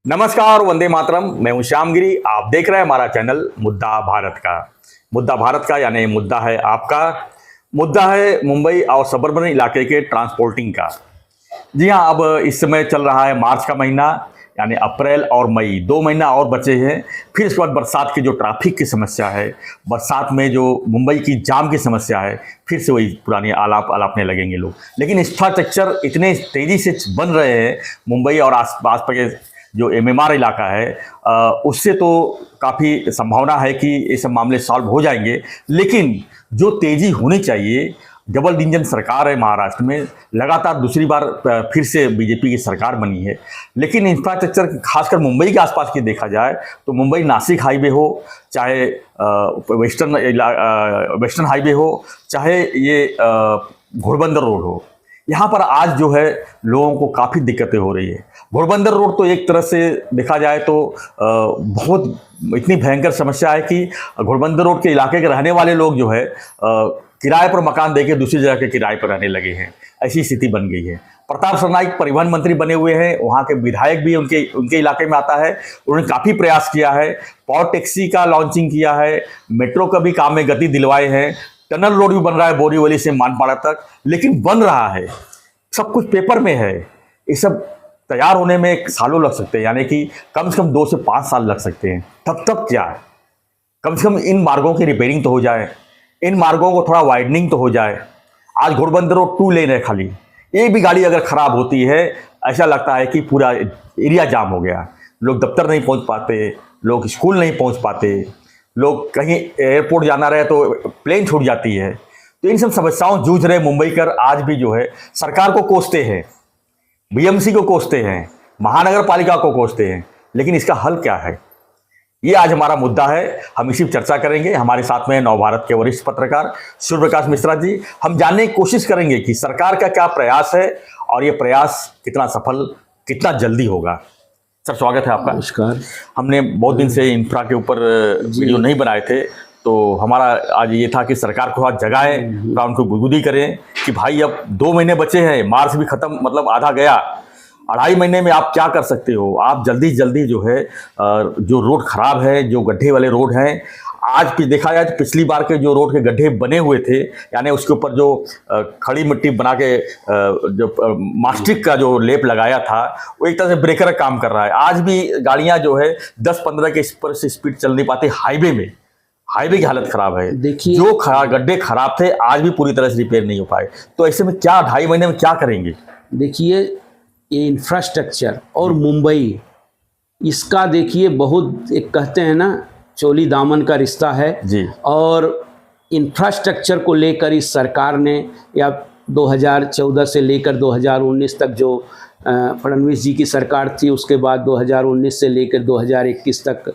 नमस्कार, वंदे मातरम। मैं हूं श्यामगिरी। आप देख रहे हैं हमारा चैनल मुद्दा भारत का। मुद्दा भारत का यानी मुद्दा है आपका। मुद्दा है मुंबई और सबर्बन इलाके के ट्रांसपोर्टिंग का। जी हाँ, अब इस समय चल रहा है मार्च का महीना, यानी अप्रैल और मई 2 महीना और बचे हैं। फिर इसके बाद बरसात की जो ट्रैफिक की समस्या है, बरसात में जो मुंबई की जाम की समस्या है, फिर से वही पुरानी आलाप आलापने लगेंगे लोग। लेकिन इंफ्रास्ट्रक्चर इतने तेज़ी से बन रहे हैं मुंबई और आस पास के जो एमएमआर इलाका है, उससे तो काफ़ी संभावना है कि ये सब मामले सॉल्व हो जाएंगे। लेकिन जो तेज़ी होनी चाहिए, डबल इंजन सरकार है महाराष्ट्र में, लगातार दूसरी बार फिर से बीजेपी की सरकार बनी है। लेकिन इंफ्रास्ट्रक्चर खासकर मुंबई के आसपास की देखा जाए तो मुंबई नासिक हाईवे हो, चाहे वेस्टर्न हाईवे हो, चाहे ये घोड़बंदर रोड हो, यहाँ पर आज जो है लोगों को काफ़ी दिक्कतें हो रही है। घोड़बंदर रोड तो एक तरह से देखा जाए तो बहुत इतनी भयंकर समस्या है कि घोड़बंदर रोड के इलाके के रहने वाले लोग जो है किराए पर मकान देके दूसरी जगह के किराए पर रहने लगे हैं। ऐसी स्थिति बन गई है। प्रताप सरनाइक परिवहन मंत्री बने हुए हैं, वहाँ के विधायक भी उनके इलाके में आता है। उन्होंने काफ़ी प्रयास किया है, पॉवर टैक्सी का लॉन्चिंग किया है, मेट्रो का भी काम में गति दिलवाए हैं, टनल रोड भी बन रहा है बोरीवली से मानपाड़ा तक। लेकिन बन रहा है, सब कुछ पेपर में है। ये सब तैयार होने में सालों लग सकते हैं, यानी कि कम से कम 2 से 5 साल लग सकते हैं। तब क्या है, कम से कम इन मार्गों की रिपेयरिंग तो हो जाए, इन मार्गों को थोड़ा वाइडनिंग तो हो जाए। आज घोड़बंदर रोड 2 लेन है खाली। एक भी गाड़ी अगर ख़राब होती है, ऐसा लगता है कि पूरा एरिया जाम हो गया। लोग दफ्तर नहीं पहुंच पाते, लोग स्कूल नहीं पहुंच पाते, लोग कहीं एयरपोर्ट जाना रहे तो प्लेन छूट जाती है। तो इन सब समस्याओं जूझ रहे मुंबईकर आज भी जो है सरकार को कोसते हैं, बीएमसी को कोसते हैं, महानगर पालिका को कोसते हैं। लेकिन इसका हल क्या है, ये आज हमारा मुद्दा है। हम इसी पर चर्चा करेंगे। हमारे साथ में नवभारत के वरिष्ठ पत्रकार सूर्य प्रकाश मिश्रा जी। हम जानने की कोशिश करेंगे कि सरकार का क्या प्रयास है और ये प्रयास कितना सफल, कितना जल्दी होगा। सर, स्वागत है आपका। नमस्कार। हमने बहुत दिन से इंफ्रा के ऊपर वीडियो नहीं बनाए थे, तो हमारा आज ये था कि सरकार को थोड़ा जगाएं, थोड़ा उनको गुदगुदी करें कि भाई अब 2 महीने बचे हैं, मार्च भी खत्म, मतलब आधा गया। 2.5 महीने में आप क्या कर सकते हो? आप जल्दी जल्दी जो है जो रोड खराब है, जो गड्ढे वाले रोड हैं, आज भी देखा जाए तो पिछली बार के जो रोड के गड्ढे बने हुए थे, यानी उसके ऊपर जो खड़ी मिट्टी बना के जो मास्टिक का जो लेप लगाया था, वो एक तरह से ब्रेकर का काम कर रहा है। आज भी गाड़ियां जो है 10-15 के पर से स्पीड चल नहीं पाती हाईवे में। हाईवे की हालत खराब है। देखिए, जो गड्ढे खराब थे आज भी पूरी तरह से रिपेयर नहीं हो पाए। तो ऐसे में क्या 2.5 महीने में क्या करेंगे? देखिए, ये इंफ्रास्ट्रक्चर और मुंबई, इसका देखिए बहुत, एक कहते हैं ना, चोली दामन का रिश्ता है जी। और इंफ्रास्ट्रक्चर को लेकर इस सरकार ने, या 2014 से लेकर 2019 तक जो फडणवीस जी की सरकार थी, उसके बाद 2019 से लेकर 2021 तक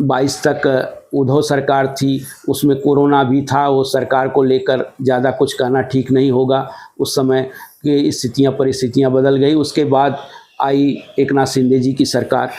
22 तक उद्धव सरकार थी। उसमें कोरोना भी था। वो सरकार को लेकर ज़्यादा कुछ कहना ठीक नहीं होगा। उस समय की स्थितियाँ परिस्थितियाँ बदल गई। उसके बाद आई एकनाथ शिंदे जी की सरकार।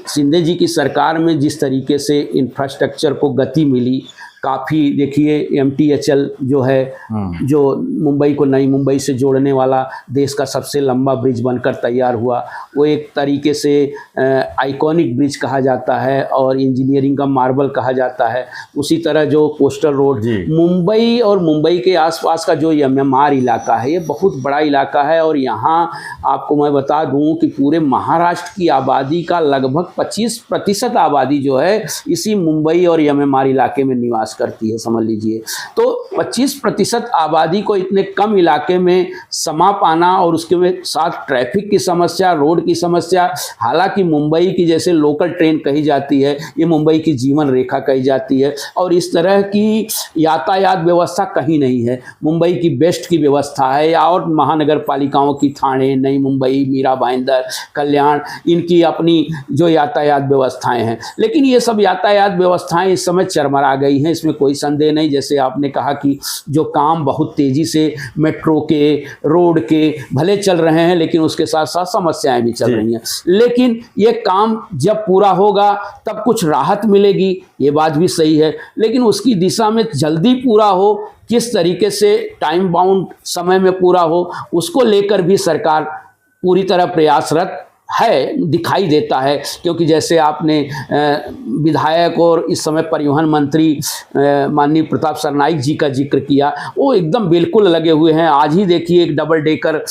शिंदे जी की सरकार में जिस तरीके से इंफ्रास्ट्रक्चर को गति मिली, काफ़ी देखिए MTHL जो है, जो मुंबई को नई मुंबई से जोड़ने वाला देश का सबसे लंबा ब्रिज बनकर तैयार हुआ। वो एक तरीके से आइकॉनिक ब्रिज कहा जाता है और इंजीनियरिंग का मार्बल कहा जाता है। उसी तरह जो कोस्टल रोड, मुंबई और मुंबई के आसपास का जो MMR इलाका है, ये बहुत बड़ा इलाका है। और यहाँ आपको मैं बता दूँ कि पूरे महाराष्ट्र की आबादी का लगभग 25% आबादी जो है इसी मुंबई और MMR इलाके में निवास करती है, समझ लीजिए। तो 25% आबादी को इतने कम इलाके में समा पाना, और उसके में साथ ट्रैफिक की समस्या, रोड की समस्या। हालांकि मुंबई की जैसे लोकल ट्रेन कही जाती है, ये मुंबई की जीवन रेखा कही जाती है, और इस तरह की यातायात व्यवस्था कहीं नहीं है। मुंबई की बेस्ट की व्यवस्था है, और महानगर पालिकाओं की ठाणे, नई मुंबई, मीरा भाईंदर, कल्याण, इनकी अपनी जो यातायात व्यवस्थाएं हैं। लेकिन ये सब यातायात व्यवस्थाएं इस समय चरमरा गई हैं, इसमें कोई संदेह नहीं। जैसे आपने कहा कि जो काम बहुत तेज़ी से मेट्रो के, रोड के भले चल रहे हैं, लेकिन उसके साथ साथ समस्याएं भी चल रही हैं। लेकिन ये काम जब पूरा होगा तब कुछ राहत मिलेगी, ये बात भी सही है। लेकिन उसकी दिशा में जल्दी पूरा हो, किस तरीके से टाइम बाउंड समय में पूरा हो, उसको लेकर भी सरकार पूरी तरह प्रयासरत है, दिखाई देता है, क्योंकि जैसे आपने विधायक और इस समय परिवहन मंत्री माननीय प्रताप सरनाईक जी का जिक्र किया, वो एकदम बिल्कुल लगे हुए हैं। आज ही देखिए एक डबल डेकर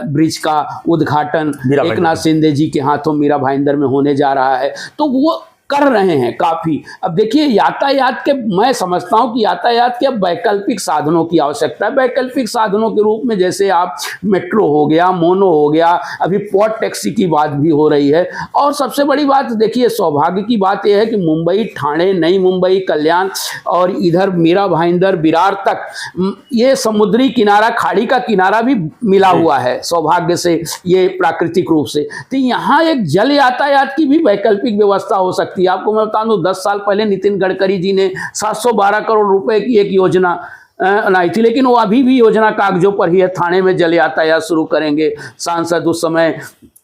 ब्रिज का उद्घाटन एक नाथ शिंदे जी के हाथों मीरा भाईंदर में होने जा रहा है, तो वो कर रहे हैं काफ़ी। अब देखिए यातायात के, मैं समझता हूँ कि यातायात के वैकल्पिक साधनों की आवश्यकता है। वैकल्पिक साधनों के रूप में जैसे आप मेट्रो हो गया, मोनो हो गया, अभी पॉड टैक्सी की बात भी हो रही है। और सबसे बड़ी बात देखिए, सौभाग्य की बात यह है कि मुंबई, ठाणे, नई मुंबई, कल्याण और इधर मीरा भाईंदर, विरार तक ये समुद्री किनारा, खाड़ी का किनारा भी मिला हुआ है सौभाग्य से, ये प्राकृतिक रूप से। तो यहाँ एक जल यातायात की भी वैकल्पिक व्यवस्था हो सकती है। आपको मैं बता दूं, 10 साल पहले नितिन गडकरी जी ने 712 करोड़ रुपए की एक योजना लाई थी, लेकिन वो अभी भी योजना कागजों पर ही है। थाने में जल यातायात शुरू करेंगे। सांसद उस समय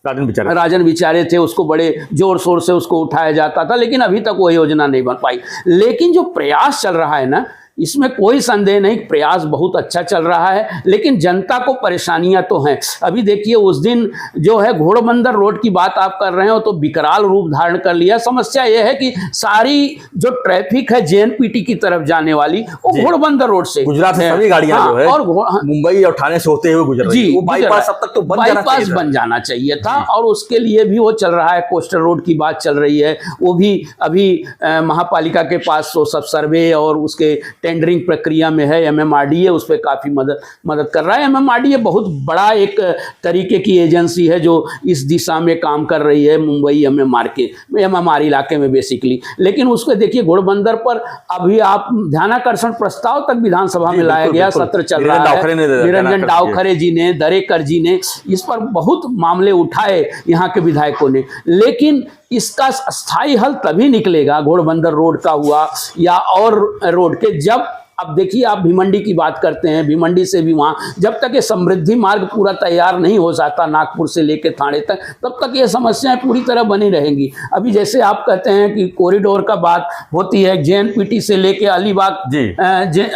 राजन विचारे थे, उसको बड़े जोर शोर से उसको उठाया जाता था, लेकिन अभी तक वो योजना नहीं बन पाई। लेकिन जो प्रयास चल रहा है ना, इसमें कोई संदेह नहीं, प्रयास बहुत अच्छा चल रहा है, लेकिन जनता को परेशानियां तो हैं। अभी देखिए उस दिन जो है घोड़बंदर रोड की बात आप कर रहे हो, तो विकराल रूप धारण कर लिया। समस्या यह है कि सारी जो ट्रैफिक है जेएनपीटी की तरफ जाने वाली, वो घोड़बंदर रोड से, गुजरात से सभी गाड़ियां जो है और मुंबई और ठाणे से होते हुए गुजर रही है। वो बाईपास अब तक तो बाईपास बन जाना चाहिए था, और उसके लिए भी वो चल रहा है। कोस्टल रोड की बात चल रही है, वो भी अभी महापालिका के पास वो सब सर्वे और उसके टेंडरिंग प्रक्रिया में है। एमएमआरडीए उस पर काफ़ी मदद कर रहा है। एमएमआरडीए बहुत बड़ा एक तरीके की एजेंसी है जो इस दिशा में काम कर रही है, मुंबई एमएमआर इलाके में बेसिकली। लेकिन उसको देखिए घोड़बंदर पर अभी आप ध्यानाकर्षण प्रस्ताव तक विधानसभा में लाया गया, सत्र चल रहा है। निरंजन डावखरे जी ने, दरेकर जी ने इस पर बहुत मामले उठाए यहाँ के विधायकों ने, लेकिन इसका स्थायी हल तभी निकलेगा, घोड़बंदर रोड का हुआ या और रोड के, जब अब देखिए आप भिमंडी की बात करते हैं, भिमंडी से भी वहाँ जब तक ये समृद्धि मार्ग पूरा तैयार नहीं हो जाता नागपुर से लेकर थाने तक, तब तक ये समस्याएं पूरी तरह बनी रहेंगी। अभी जैसे आप कहते हैं कि कॉरिडोर का बात होती है, जेएनपीटी से लेकर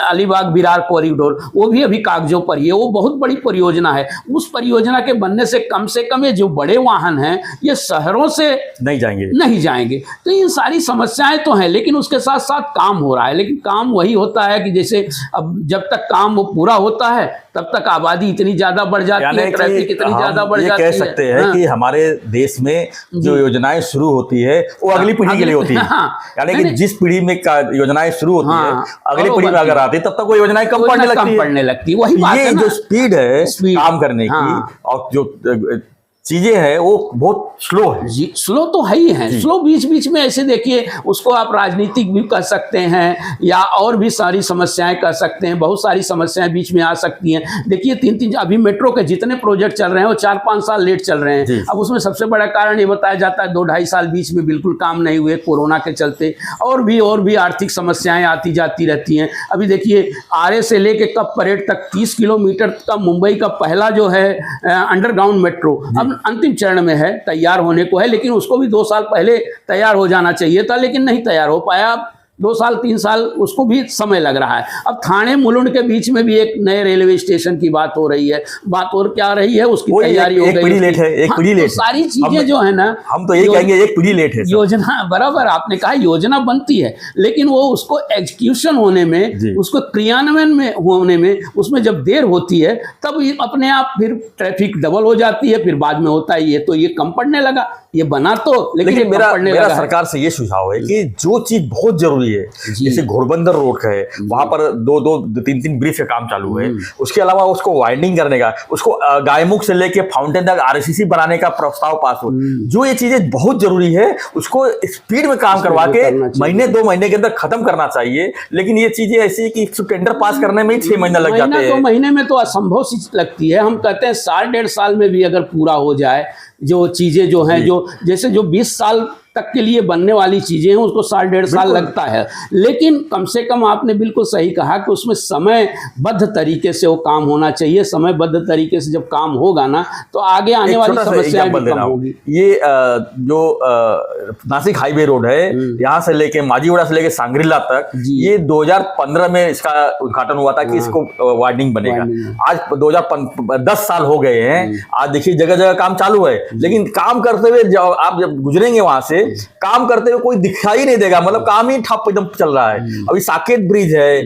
अलीबाग विरार कॉरिडोर, वो भी अभी कागजों पर ही है। वो बहुत बड़ी परियोजना है। उस परियोजना के बनने से कम ये जो बड़े वाहन हैं ये शहरों से नहीं जाएंगे। तो इन सारी समस्याएं तो हैं, लेकिन उसके साथ साथ काम हो रहा है। लेकिन काम वही होता है कि जैसे अब जब तक काम वो पूरा होता है तब तक आबादी इतनी ज्यादा बढ़ जाती है, ट्रैफिक इतनी ज्यादा बढ़ जाती है। कह सकते हैं कि हमारे देश में जो योजनाएं शुरू होती है वो अगली पीढ़ी के लिए होती है। यानी कि जिस पीढ़ी में योजनाएं शुरू होती है, अगली पीढ़ी में अगर आती है तब तक वो योजनाएं कम पड़ने लगती है। वही बात है, जो स्पीड है काम करने की और जो चीजें हैं वो बहुत स्लो है। जी, स्लो तो है ही है। स्लो बीच बीच में ऐसे देखिए, उसको आप राजनीतिक भी कह सकते हैं या और भी सारी समस्याएं कह सकते हैं। बहुत सारी समस्याएं बीच में आ सकती हैं। देखिए 3-3 अभी मेट्रो के जितने प्रोजेक्ट चल रहे हैं वो 4-5 साल लेट चल रहे हैं। अब उसमें सबसे बड़ा कारण ये बताया जाता है 2-2.5 साल बीच में बिल्कुल काम नहीं हुए कोरोना के चलते, और भी आर्थिक समस्याएं आती जाती रहती हैं। अभी देखिए आरे से लेके कब परेड तक 30 किलोमीटर का मुंबई का पहला जो है अंडरग्राउंड मेट्रो अब अंतिम चरण में है, तैयार होने को है, लेकिन उसको भी 2 साल पहले तैयार हो जाना चाहिए था, लेकिन नहीं तैयार हो पाया। 2 साल 3 साल उसको भी समय लग रहा है। अब थाने मुलुंड के बीच में भी एक नए रेलवे स्टेशन की बात हो रही है। बात और क्या रही है, उसकी तैयारी हो गई, एक पीढ़ी लेट है। सारी चीजें जो है ना, हम तो ये कहेंगे एक पीढ़ी लेट है। योजना बराबर आपने कहा, योजना बनती है, लेकिन वो उसको एग्जीक्यूशन होने में, उसको क्रियान्वयन में होने में, उसमें जब देर होती है तब अपने आप फिर ट्रैफिक डबल हो जाती है। फिर बाद में होता है ये तो ये कम पड़ने लगा, ये बना तो, लेकिन मेरा सरकार से ये सुझाव है कि जो चीज बहुत जरूरी है, जैसे घोड़बंदर रोड का है, वहां पर 2-3 ब्रिज का काम चालू है, उसके अलावा उसको वाइडनिंग करने का, उसको गायमुख से लेके फाउंटेन तक आरसीसी बनाने का प्रस्ताव पास हो। जो ये चीजें बहुत जरूरी है उसको स्पीड में काम करवा के महीने 2 महीने के अंदर खत्म करना चाहिए। लेकिन ये चीजें ऐसी कि टेंडर पास करने में ही 6 महीना लग जाते हैं। 2 महीने में तो असंभव सी लगती है। हम कहते हैं 1.5 साल में भी अगर पूरा हो जाए जो चीजें जो हैं, जो जैसे जो 20 साल तक के लिए बनने वाली चीज़ें हैं उसको 1.5 साल लगता है, लेकिन कम से कम आपने बिल्कुल सही कहा कि उसमें समयबद्ध तरीके से वो काम होना चाहिए। समयबद्ध तरीके से जब काम होगा ना तो आगे आने वाली समस्याएं भी कम होगी। ये जो नासिक हाईवे रोड है, यहाँ से लेके माजीवाड़ा से लेके सांग्रीला तक, ये 2015 में इसका उद्घाटन हुआ था कि इसको वाइडनिंग बनेगा। आज 2010 साल हो गए हैं, आज देखिए जगह जगह काम चालू है, लेकिन काम करते हुए आप जब गुजरेंगे वहां से, काम करते हुए कोई दिखाई नहीं देगा, मतलब काम ही ठप एकदम चल रहा है। अभी साकेत ब्रिज है,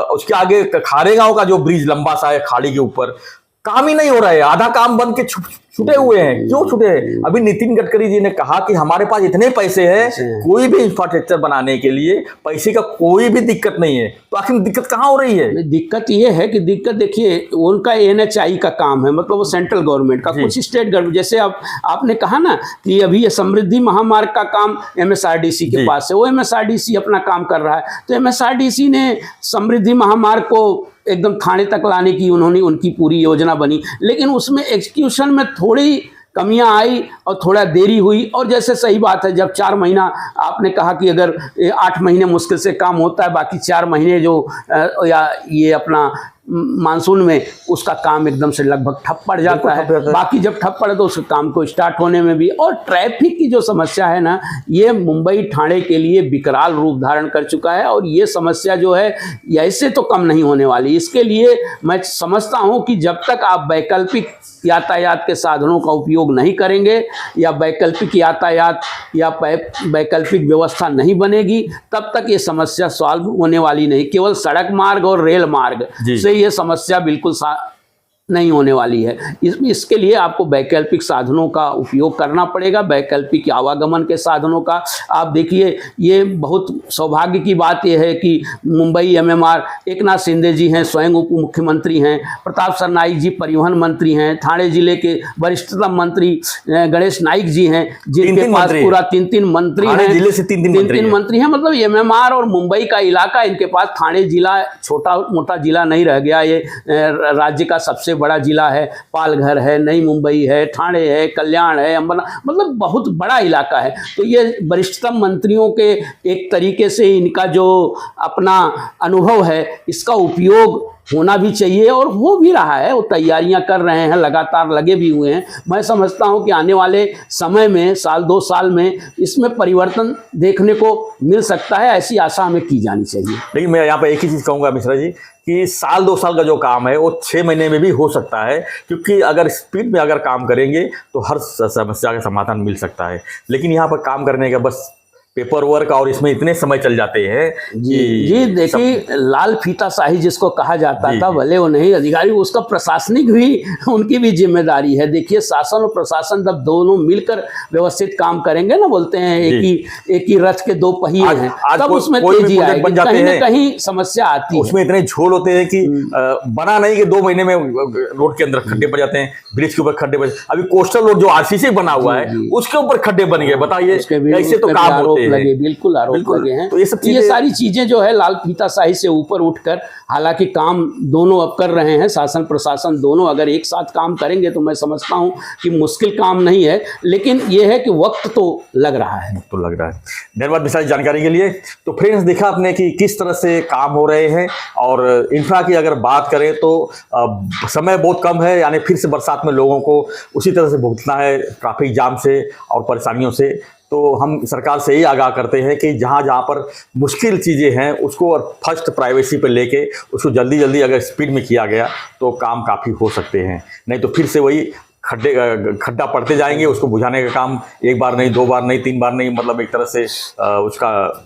उसके आगे खारेगांव का जो ब्रिज लंबा सा है खाड़ी के ऊपर, काम ही नहीं हो रहा है, आधा काम बन के छूटे हुए हैं। क्यों छूटे हैं? अभी नितिन गडकरी जी ने कहा कि हमारे पास इतने पैसे हैं, कोई भी इंफ्रास्ट्रक्चर बनाने के लिए पैसे का कोई भी दिक्कत नहीं है। तो आखिर दिक्कत कहाँ हो रही है? दिक्कत ये है कि दिक्कत देखिए उनका NHI का काम है, मतलब वो सेंट्रल गवर्नमेंट का, कुछ स्टेट गवर्नमेंट, जैसे अब आपने कहा ना कि अभी ये समृद्धि महामार्ग का काम MSRDC के पास है, वो MSRDC अपना काम कर रहा है। तो MSRDC ने समृद्धि महामार्ग को एकदम थाने तक लाने की उनकी पूरी योजना बनी, लेकिन उसमें एग्जीक्यूशन में थोड़ी कमियां आई और थोड़ा देरी हुई। और जैसे सही बात है, जब 4 महीना आपने कहा कि अगर 8 महीने मुश्किल से काम होता है, बाकी 4 महीने जो या ये अपना मानसून में उसका काम एकदम से लगभग ठप पड़ जाता है। बाकी जब ठप पड़े तो उस काम को स्टार्ट होने में भी, और ट्रैफिक की जो समस्या है ना, ये मुंबई ठाणे के लिए विकराल रूप धारण कर चुका है। और ये समस्या जो है ऐसे तो कम नहीं होने वाली। इसके लिए मैं समझता हूँ कि जब तक आप वैकल्पिक यातायात के साधनों का उपयोग नहीं करेंगे या वैकल्पिक यातायात या वैकल्पिक व्यवस्था नहीं बनेगी, तब तक ये समस्या सॉल्व होने वाली नहीं। केवल सड़क मार्ग और रेल मार्ग से ये समस्या बिल्कुल नहीं होने वाली है। इसके लिए आपको वैकल्पिक साधनों का उपयोग करना पड़ेगा, वैकल्पिक आवागमन के साधनों का। आप देखिए, ये बहुत सौभाग्य की बात यह है कि मुंबई MMR एकनाथ शिंदे जी हैं, स्वयं उप मुख्यमंत्री हैं, प्रताप सरनाईक जी परिवहन मंत्री हैं, ठाणे जिले के वरिष्ठतम मंत्री गणेश नाइक जी हैं, जिनके पास पूरा 3 मंत्री हैं, जिले से 3 मंत्री हैं। मतलब MMR और मुंबई का इलाका, इनके पास ठाणे जिला छोटा मोटा जिला नहीं रह गया, ये राज्य का सबसे बड़ा जिला है। पालघर है, नई मुंबई है, ठाणे है, कल्याण है, अंबरनाथ, मतलब बहुत बड़ा इलाका है। तो ये वरिष्ठतम मंत्रियों के एक तरीके से इनका जो अपना अनुभव है, इसका उपयोग होना भी चाहिए और हो भी रहा है। वो तैयारियां कर रहे हैं, लगातार लगे भी हुए हैं। मैं समझता हूं कि आने वाले समय में, 1-2 साल में इसमें परिवर्तन देखने को मिल सकता है, ऐसी आशा हमें की जानी चाहिए। लेकिन मैं यहाँ पर एक ही चीज़ कहूँगा मिश्रा जी कि 1-2 साल का जो काम है वो 6 महीने में भी हो सकता है, क्योंकि अगर स्पीड में अगर काम करेंगे तो हर समस्या का समाधान मिल सकता है। लेकिन यहाँ पर काम करने का बस पेपर वर्क और इसमें इतने समय चल जाते हैं जी देखिए, लाल फीता शाही जिसको कहा जाता था, भले वो नहीं अधिकारी, उसका प्रशासनिक भी उनकी भी जिम्मेदारी है। देखिए, शासन और प्रशासन जब दोनों मिलकर व्यवस्थित काम करेंगे ना, बोलते हैं एक ही रथ के 2 पहिए हैं, तब उसमें तेजी आएगी। कहीं न कहीं समस्या आती है। उसमें इतने झोल होते हैं कि बना नहीं कि 2 महीने में रोड के अंदर खड्डे पड़ जाते हैं, ब्रिज के ऊपर खड्डे पड़। अभी कोस्टल रोड जो RCC बना हुआ है उसके ऊपर खड्डे बन गए। बताइए, ऐसे तो काम होते हैं। लगे, बिल्कुल आरोप लगे हैं। तो ये सारी चीजें जो है लाल फीताशाही से ऊपर उठकर, हालांकि काम दोनों अब कर रहे हैं, शासन प्रशासन दोनों अगर एक साथ काम करेंगे तो मैं समझता हूं कि मुश्किल काम नहीं है, लेकिन यह है कि वक्त तो लग रहा है। धन्यवाद मिश्रा जी जानकारी के लिए। तो फ्रेंड्स, देखा आपने कि किस तरह से काम हो रहे हैं। और इंफ्रा की अगर बात करें तो समय बहुत कम है, यानी फिर से बरसात में लोगों को उसी तरह से भुगतना है, ट्रैफिक जाम से और परेशानियों से। तो हम सरकार से ही आगाह करते हैं कि जहाँ जहाँ पर मुश्किल चीज़ें हैं उसको फर्स्ट प्राइवेसी पर लेके उसको जल्दी जल्दी अगर स्पीड में किया गया तो काम काफ़ी हो सकते हैं। नहीं तो फिर से वही खड्डा पड़ते जाएंगे। उसको बुझाने का काम 1 बार नहीं, 2 बार नहीं, 3 बार नहीं, मतलब एक तरह से उसका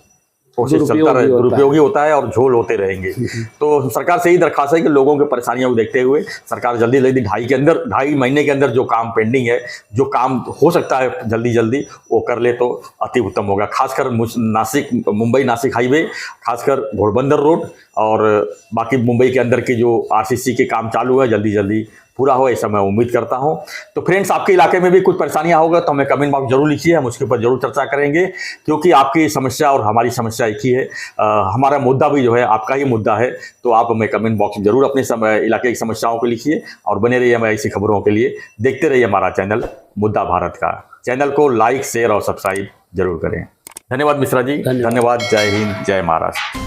कोशिश चलता रहे, दुरुपयोगी होता है और झोल होते रहेंगे। तो सरकार से ही दरखास्त है कि लोगों की परेशानियों को देखते हुए सरकार जल्दी जल्दी 2.5 महीने के अंदर जो काम पेंडिंग है, जो काम हो सकता है जल्दी जल्दी वो कर ले तो अति उत्तम होगा। खासकर मुंबई नासिक हाईवे, खासकर घोड़बंदर रोड और बाकी मुंबई के अंदर के जो RCC के काम चालू है जल्दी जल्दी पूरा हो, ऐसा मैं उम्मीद करता हूं। तो फ्रेंड्स, आपके इलाके में भी कुछ परेशानियां होगा तो हमें कमेंट बॉक्स जरूर लिखिए, हम उसके ऊपर जरूर चर्चा करेंगे, क्योंकि आपकी समस्या और हमारी समस्या एक ही है। हमारा मुद्दा भी जो है आपका ही मुद्दा है। तो आप हमें कमेंट बॉक्स में जरूर अपने इलाके की समस्याओं को लिखिए और बने रहिए हमें ऐसी खबरों के लिए। देखते रहिए हमारा चैनल मुद्दा भारत का। चैनल को लाइक, शेयर और सब्सक्राइब जरूर करें। धन्यवाद मिश्रा जी। धन्यवाद। धन्यवाद। जय हिंद, जय महाराष्ट्र।